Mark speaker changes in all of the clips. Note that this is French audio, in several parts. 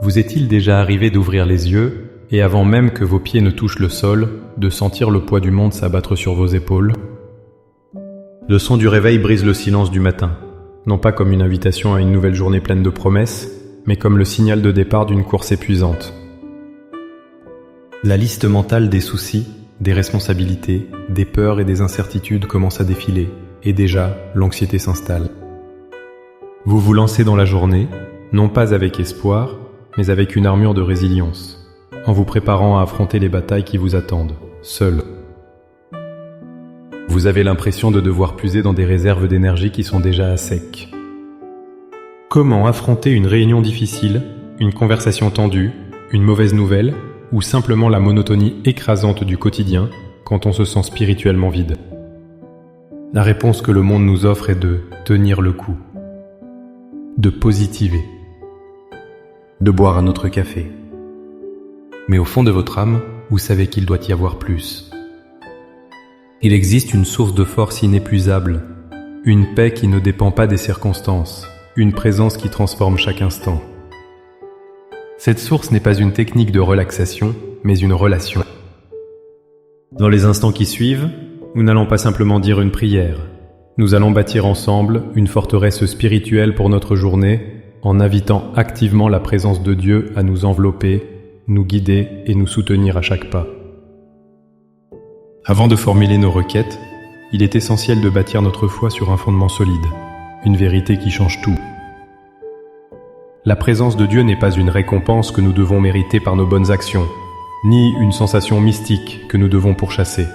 Speaker 1: Vous est-il déjà arrivé d'ouvrir les yeux, et avant même que vos pieds ne touchent le sol, de sentir le poids du monde s'abattre sur vos épaules? Le son du réveil brise le silence du matin, non pas comme une invitation à une nouvelle journée pleine de promesses, mais comme le signal de départ d'une course épuisante. La liste mentale des soucis, des responsabilités, des peurs et des incertitudes commence à défiler, et déjà, l'anxiété s'installe. Vous vous lancez dans la journée, non pas avec espoir, mais avec une armure de résilience, en vous préparant à affronter les batailles qui vous attendent, seul. Vous avez l'impression de devoir puiser dans des réserves d'énergie qui sont déjà à sec. Comment affronter une réunion difficile, une conversation tendue, une mauvaise nouvelle, ou simplement la monotonie écrasante du quotidien quand on se sent spirituellement vide? La réponse que le monde nous offre est de tenir le coup, de positiver, de boire un autre café. Mais au fond de votre âme, vous savez qu'il doit y avoir plus. Il existe une source de force inépuisable, une paix qui ne dépend pas des circonstances, une présence qui transforme chaque instant. Cette source n'est pas une technique de relaxation, mais une relation. Dans les instants qui suivent, nous n'allons pas simplement dire une prière. Nous allons bâtir ensemble une forteresse spirituelle pour notre journée, en invitant activement la présence de Dieu à nous envelopper, nous guider et nous soutenir à chaque pas. Avant de formuler nos requêtes, il est essentiel de bâtir notre foi sur un fondement solide, une vérité qui change tout. La présence de Dieu n'est pas une récompense que nous devons mériter par nos bonnes actions, ni une sensation mystique que nous devons pourchasser.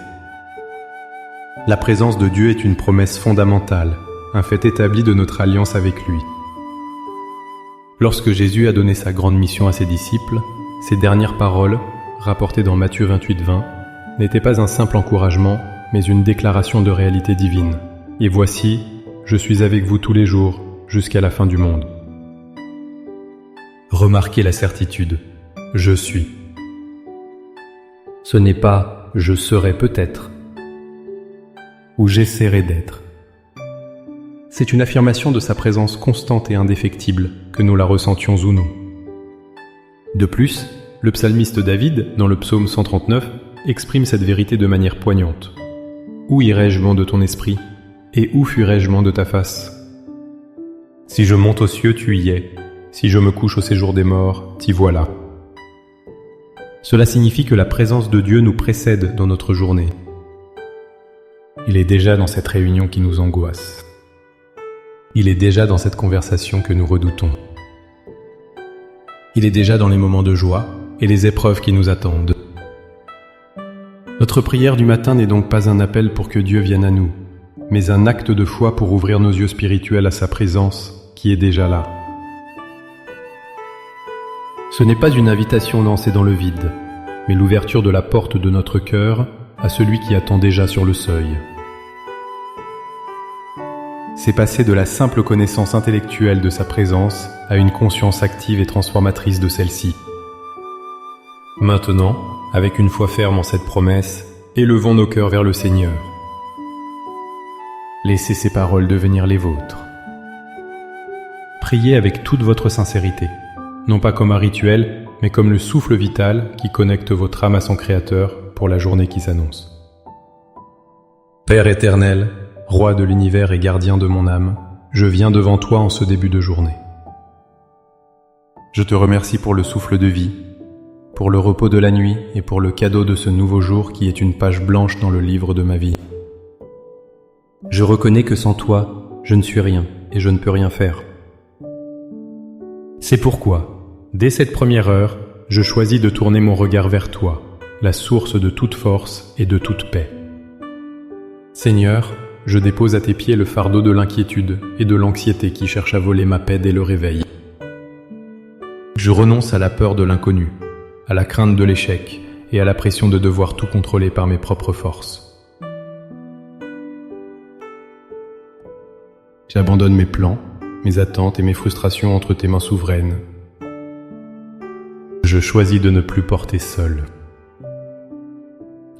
Speaker 1: La présence de Dieu est une promesse fondamentale, un fait établi de notre alliance avec lui. Lorsque Jésus a donné sa grande mission à ses disciples, ses dernières paroles, rapportées dans Matthieu 28:20, n'étaient pas un simple encouragement, mais une déclaration de réalité divine. Et voici, je suis avec vous tous les jours, jusqu'à la fin du monde. Remarquez la certitude, je suis. Ce n'est pas je serai peut-être, ou j'essaierai d'être. C'est une affirmation de sa présence constante et indéfectible, que nous la ressentions ou non. De plus, le psalmiste David, dans le psaume 139, exprime cette vérité de manière poignante. Où irai-je loin de ton esprit, et où fuirai-je loin de ta face? Si je monte aux cieux, tu y es. Si je me couche au séjour des morts, t'y voilà. Cela signifie que la présence de Dieu nous précède dans notre journée. Il est déjà dans cette réunion qui nous angoisse. Il est déjà dans cette conversation que nous redoutons. Il est déjà dans les moments de joie et les épreuves qui nous attendent. Notre prière du matin n'est donc pas un appel pour que Dieu vienne à nous, mais un acte de foi pour ouvrir nos yeux spirituels à sa présence qui est déjà là. Ce n'est pas une invitation lancée dans le vide, mais l'ouverture de la porte de notre cœur à celui qui attend déjà sur le seuil. C'est passer de la simple connaissance intellectuelle de sa présence à une conscience active et transformatrice de celle-ci. Maintenant, avec une foi ferme en cette promesse, élevons nos cœurs vers le Seigneur. Laissez ces paroles devenir les vôtres. Priez avec toute votre sincérité, non pas comme un rituel, mais comme le souffle vital qui connecte votre âme à son Créateur pour la journée qui s'annonce. Père éternel, Roi de l'univers et gardien de mon âme, je viens devant toi en ce début de journée. Je te remercie pour le souffle de vie, pour le repos de la nuit et pour le cadeau de ce nouveau jour qui est une page blanche dans le livre de ma vie. Je reconnais que sans toi, je ne suis rien et je ne peux rien faire. C'est pourquoi, dès cette première heure, je choisis de tourner mon regard vers toi, la source de toute force et de toute paix. Seigneur, je dépose à tes pieds le fardeau de l'inquiétude et de l'anxiété qui cherche à voler ma paix dès le réveil. Je renonce à la peur de l'inconnu, à la crainte de l'échec et à la pression de devoir tout contrôler par mes propres forces. J'abandonne mes plans, mes attentes et mes frustrations entre tes mains souveraines. Je choisis de ne plus porter seul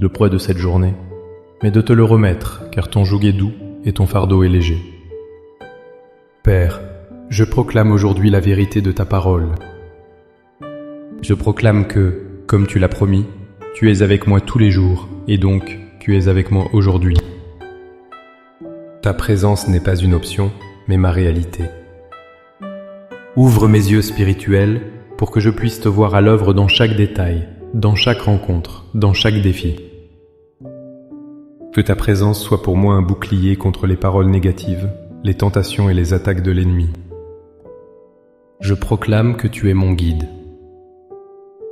Speaker 1: le poids de cette journée, mais de te le remettre, car ton joug est doux et ton fardeau est léger. Père, je proclame aujourd'hui la vérité de ta parole. Je proclame que, comme tu l'as promis, tu es avec moi tous les jours, et donc tu es avec moi aujourd'hui. Ta présence n'est pas une option, mais ma réalité. Ouvre mes yeux spirituels pour que je puisse te voir à l'œuvre dans chaque détail, dans chaque rencontre, dans chaque défi. Que ta présence soit pour moi un bouclier contre les paroles négatives, les tentations et les attaques de l'ennemi. Je proclame que tu es mon guide.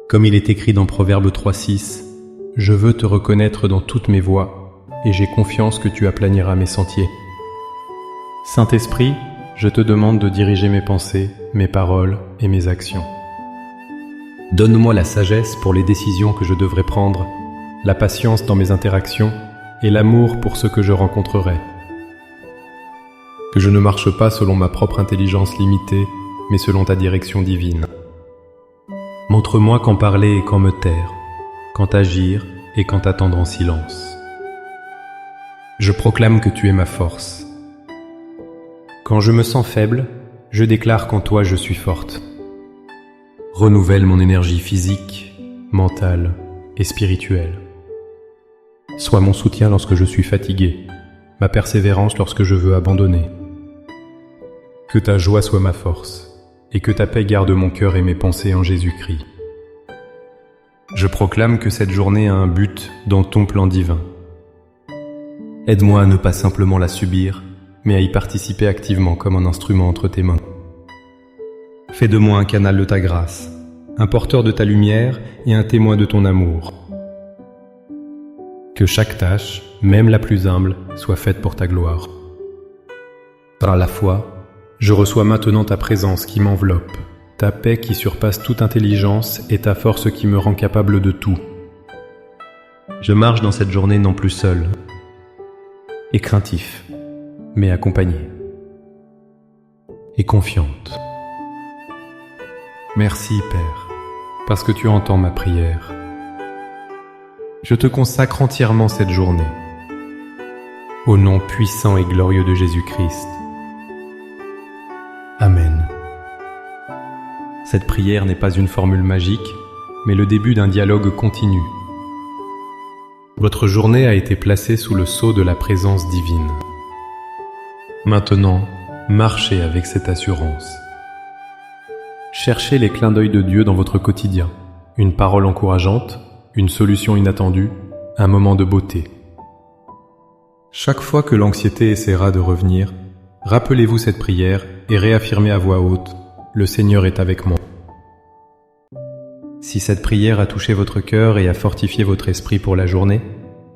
Speaker 1: Comme il est écrit dans Proverbe 3:6, je veux te reconnaître dans toutes mes voies, et j'ai confiance que tu aplaniras mes sentiers. Saint-Esprit, je te demande de diriger mes pensées, mes paroles et mes actions. Donne-moi la sagesse pour les décisions que je devrais prendre, la patience dans mes interactions et l'amour pour ceux que je rencontrerai. Que je ne marche pas selon ma propre intelligence limitée, mais selon ta direction divine. Montre-moi quand parler et quand me taire, quand agir et quand attendre en silence. Je proclame que tu es ma force. Quand je me sens faible, je déclare qu'en toi je suis forte. Renouvelle mon énergie physique, mentale et spirituelle. Sois mon soutien lorsque je suis fatigué, ma persévérance lorsque je veux abandonner. Que ta joie soit ma force, et que ta paix garde mon cœur et mes pensées en Jésus-Christ. Je proclame que cette journée a un but dans ton plan divin. Aide-moi à ne pas simplement la subir, mais à y participer activement comme un instrument entre tes mains. Fais de moi un canal de ta grâce, un porteur de ta lumière et un témoin de ton amour. Que chaque tâche, même la plus humble, soit faite pour ta gloire. Par la foi, je reçois maintenant ta présence qui m'enveloppe, ta paix qui surpasse toute intelligence et ta force qui me rend capable de tout. Je marche dans cette journée non plus seul et craintif, mais accompagné et confiante. Merci Père, parce que tu entends ma prière. Je te consacre entièrement cette journée. Au nom puissant et glorieux de Jésus-Christ. Amen. Cette prière n'est pas une formule magique, mais le début d'un dialogue continu. Votre journée a été placée sous le sceau de la présence divine. Maintenant, marchez avec cette assurance. Cherchez les clins d'œil de Dieu dans votre quotidien, une parole encourageante, une solution inattendue, un moment de beauté. Chaque fois que l'anxiété essaiera de revenir, rappelez-vous cette prière et réaffirmez à voix haute « Le Seigneur est avec moi ». Si cette prière a touché votre cœur et a fortifié votre esprit pour la journée,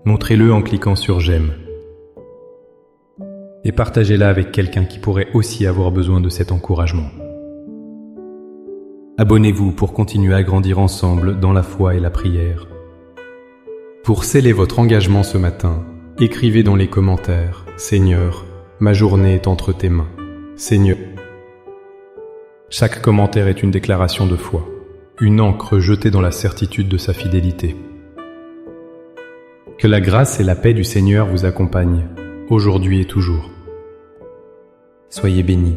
Speaker 1: montrez-le en cliquant sur « J'aime » et partagez-la avec quelqu'un qui pourrait aussi avoir besoin de cet encouragement. Abonnez-vous pour continuer à grandir ensemble dans la foi et la prière. Pour sceller votre engagement ce matin, écrivez dans les commentaires « Seigneur, ma journée est entre tes mains. Seigneur ». Chaque commentaire est une déclaration de foi, une encre jetée dans la certitude de sa fidélité. Que la grâce et la paix du Seigneur vous accompagnent, aujourd'hui et toujours. Soyez bénis.